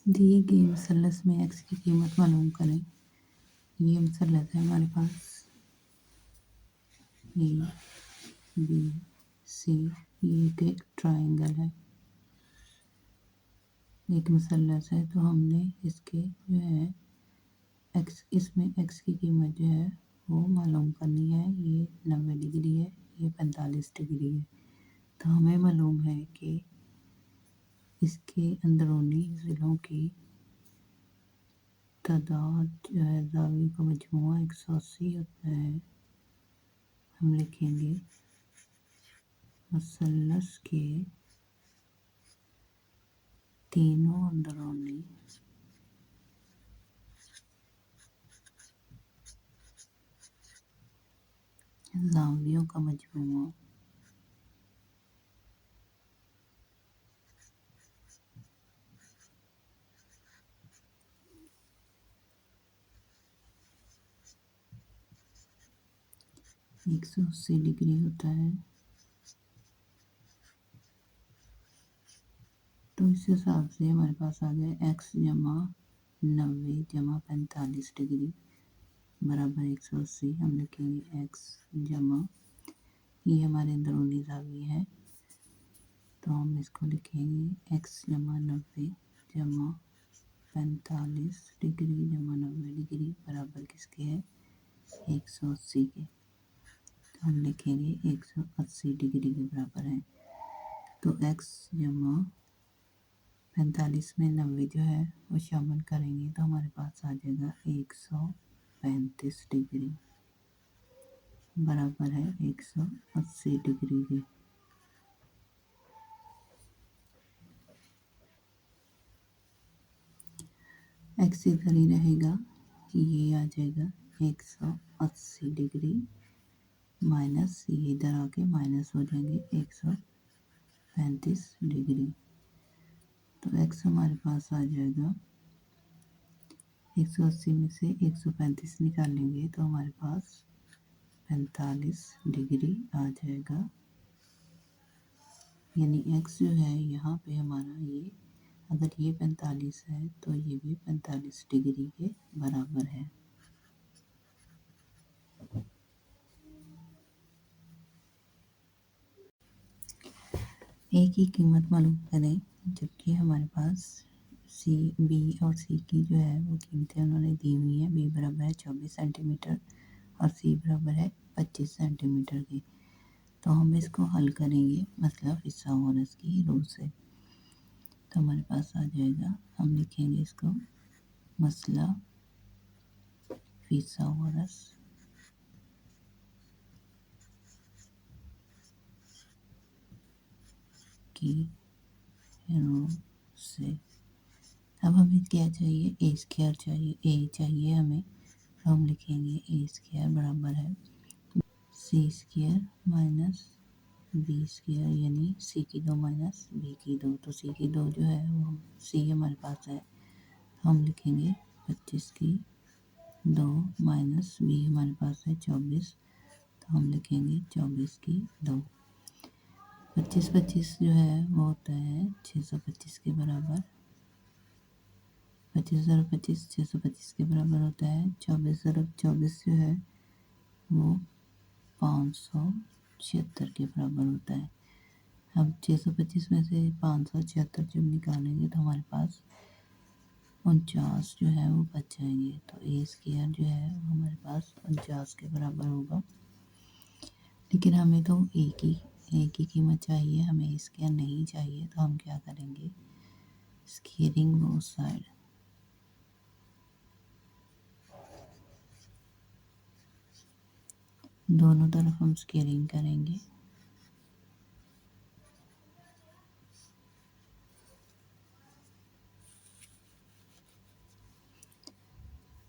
दिए गए मसलस में एक्स की कीमत मालूम करें। ये मसलस है हमारे पास ए बी सी, ये एक ट्राइंगल है, एक मसलस है। तो हमने इसके जो है एक्स, इसमें एक्स की कीमत जो है वो मालूम करनी है। ये 90 डिग्री है, ये 45 डिग्री है। तो हमें मालूम है कि इसके अंदरूनी ज़िलों की तादाद जो है ज़ावियों का मजमूआ 180 होता है। हम लिखेंगे मसलस के तीनों अंदरूनी ज़ावियों का मजमूआ 180 डिग्री होता है। तो इस हिसाब से हमारे पास आ गया एक्स जमा 90 जमा 45 डिग्री बराबर 180। हम लिखेंगे एक्स जमा, ये हमारे अंदरूनी ज़ाविये है, तो हम इसको लिखेंगे एक्स जमा 90 जमा 45 डिग्री जमा 90 डिग्री बराबर किसके है 180 के। तो हम लिखेंगे 180 डिग्री के बराबर है। तो एक्स जमा 45 में 90 जो है वो शामिल करेंगे तो हमारे पास आ जाएगा 135 डिग्री बराबर है 180 डिग्री के। एक्स इधर ही रहेगा, ये आ जाएगा 180 डिग्री माइनस, ये इधर आके माइनस हो जाएंगे 135 डिग्री। तो एक्स हमारे पास आ जाएगा 180 में से 135 निकालेंगे तो हमारे पास 45 डिग्री आ जाएगा। यानी एक्स जो है यहाँ पे हमारा ये, अगर ये 45 है तो ये भी 45 डिग्री के बराबर है। ए की कीमत मालूम करें, जबकि हमारे पास सी, बी और सी की जो है वो कीमतें उन्होंने दी हुई हैं। बी बराबर है 24 सेंटीमीटर और सी बराबर है 25 सेंटीमीटर की। तो हम इसको हल करेंगे मसला फिसागोरस की रूल से। तो हमारे पास आ जाएगा, हम लिखेंगे इसको मसला फिसागोरस की रूल से। अब हमें क्या चाहिए, ए स्क्वायर चाहिए, ए चाहिए हमें। तो हम लिखेंगे ए स्क्वायर बराबर है सी स्क्वायर माइनस बी स्क्वायर, यानी सी की 2 माइनस बी की 2। तो सी की 2 जो है वो सी हमारे पास है, तो हम लिखेंगे 25 की 2 माइनस बी हमारे पास है 24, तो हम लिखेंगे 24 की 2। 25 25 जो है वो होता है 625 के बराबर। 25 ज़रब 25 625 के बराबर होता है। 24 ज़रब 24 जो है वो 576 के बराबर होता है। अब 625 में से 576 जब निकालेंगे तो हमारे पास 49 जो है वो बच जाएंगे। तो ए स्क्वायर जो है वो हमारे पास 49 के बराबर होगा। लेकिन हमें तो ए की कीमत चाहिए, हमें ए स्क्वायर नहीं चाहिए। तो हम क्या करेंगे, स्क्वेयरिंग बोथ साइड, दोनों तरफ हम स्क्वेयरिंग करेंगे।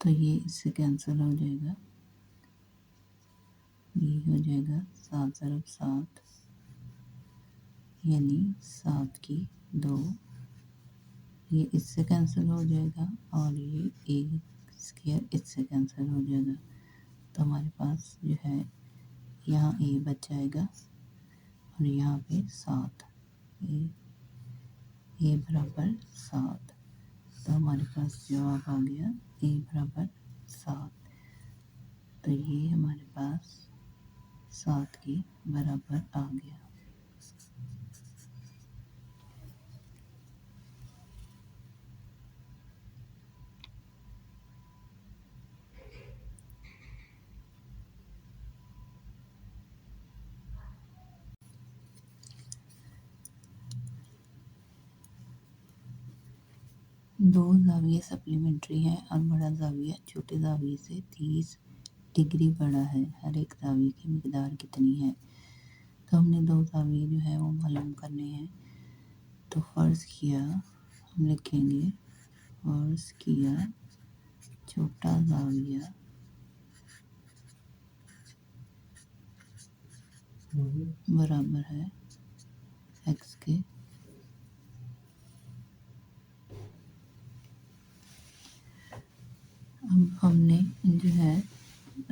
तो ये इससे कैंसिल हो जाएगा, ये हो जाएगा 7 ज़रब 7 यानी 7 की 2। ये इससे कैंसिल हो जाएगा और ये ए स्क्वायर इससे कैंसिल हो जाएगा। तो हमारे पास जो है यहाँ ए बच जाएगा और यहाँ पे 7, ए बराबर 7। तो हमारे पास जवाब आ गया ए बराबर 7। तो ये हमारे पास 7 के बराबर आ गया। दो ज़ाविये सप्लीमेंट्री हैं और बड़ा ज़ाविया छोटे ज़ाविये से 30 डिग्री बड़ा है। हर एक ज़ाविये की मिकदार कितनी है? तो हमने दो ज़ाविये जो है वो मालूम करने हैं। तो फ़र्ज़ किया हम लिखेंगे, फ़र्ज़ किया छोटा ज़ाविया बराबर है x के। अब हमने जो है,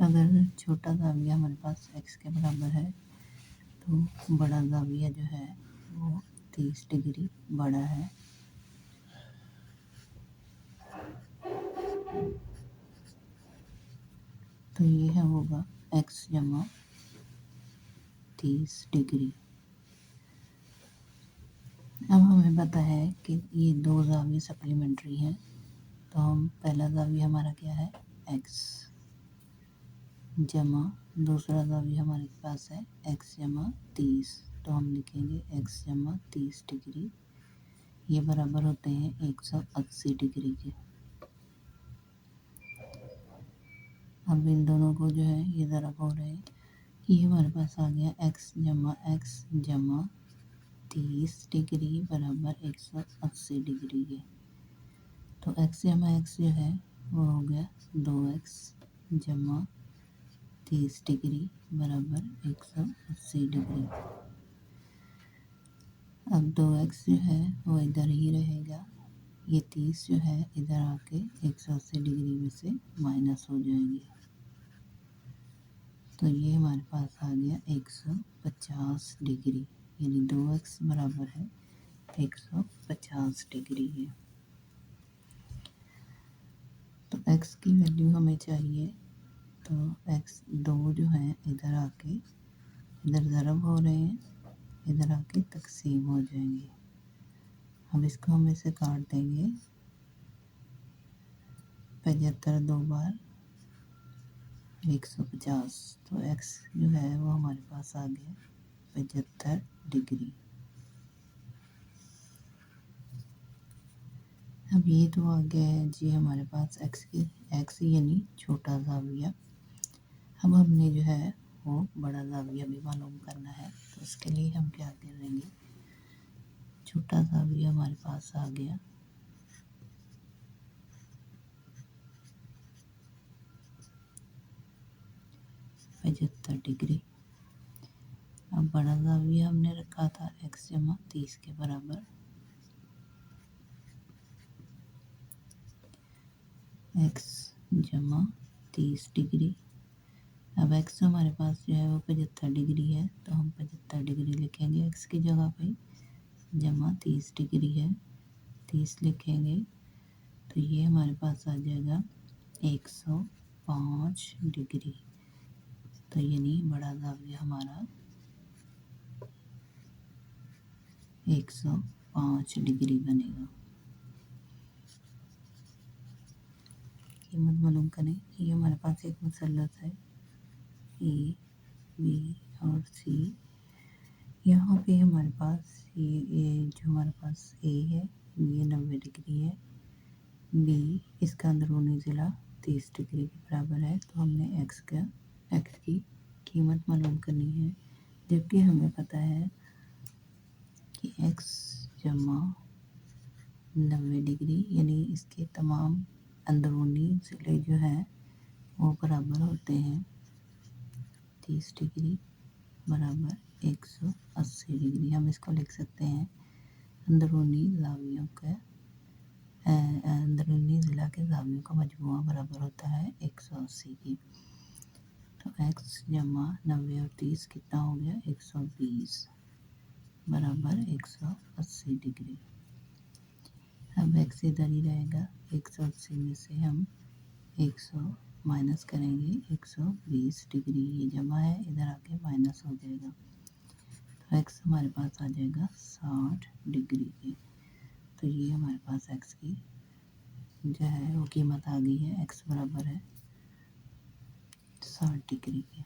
अगर छोटा ज़ाविया हमारे पास x के बराबर है तो बड़ा ज़ाविया जो है वो 30 डिग्री बड़ा है। तो ये है होगा x जमा 30 डिग्री। अब हमें पता है कि ये दो ज़ाविये सप्लीमेंट्री हैं। तो हम पहला ज़ाविया हमारा क्या है x जमा दूसरा ज़ाविया हमारे पास है x जमा 30। तो हम लिखेंगे x जमा 30 डिग्री, ये बराबर होते हैं 180 डिग्री के। अब इन दोनों को जो है ये ज़रब हो रहे हैं, ये हमारे पास आ गया x जमा 30 डिग्री बराबर 180 डिग्री के। तो x जमा x जो है वो हो गया 2x जमा 30 डिग्री बराबर 180 डिग्री। अब 2x जो है वो इधर ही रहेगा, ये 30 जो है इधर आके 180 डिग्री में से माइनस हो जाएंगे। तो ये हमारे पास आ गया 150 डिग्री, यानी 2x बराबर है 150 डिग्री है। तो x की वैल्यू हमें चाहिए, तो x दो जो है इधर आके इधर ज़रब हो रहे हैं, इधर आके तकसीम हो जाएंगे। अब इसको हम इसे काट देंगे, 75 दो बार 150। तो x जो है वो हमारे पास आ गया 75 डिग्री। अब ये तो आ गया है जी हमारे पास x यानी छोटा ज़ाविया। अब हमने जो है वो बड़ा ज़ाविया भी मालूम करना है। तो उसके लिए हम क्या करेंगे, छोटा ज़ाविया हमारे पास आ गया 75 डिग्री। अब बड़ा ज़ाविया हमने रखा था x जमा 30 के बराबर, x जमा 30 डिग्री। अब x हमारे पास जो है वो 75 डिग्री है, तो हम 75 डिग्री लिखेंगे x की जगह पे, जमा 30 डिग्री है 30 लिखेंगे। तो ये हमारे पास आ जाएगा 105 डिग्री। तो यानी बड़ा ज़ाविया हमारा 105 डिग्री बनेगा। कीमत मालूम करें, ये हमारे पास एक मुसल्लत है ए बी और सी। यहाँ पे हमारे पास ये जो हमारे पास ए है ये 90 डिग्री है, बी इसका अंदरूनी ज़िला 30 डिग्री के बराबर है। तो हमने एक्स की कीमत मालूम करनी है, जबकि हमें पता है कि एक्स जमा 90 डिग्री यानी इसके तमाम अंदरूनी ज़िले जो हैं वो बराबर होते हैं 30 डिग्री बराबर 180 डिग्री। हम इसको लिख सकते हैं अंदरूनी ज़ावियों का अंदरूनी ज़िला के ज़ावियों का मजमूआ बराबर होता है 180 की। तो x जमा 90 और 30 कितना हो गया 120 बराबर 180 डिग्री। अब x इधर ही रहेगा, 180 में से हम 100 माइनस करेंगे, 120 डिग्री ये जमा है, इधर आके माइनस हो जाएगा, तो x हमारे पास आ जाएगा 60 डिग्री की। तो ये हमारे पास x की जो है वो कीमत आ गई है, x बराबर है 60 डिग्री की।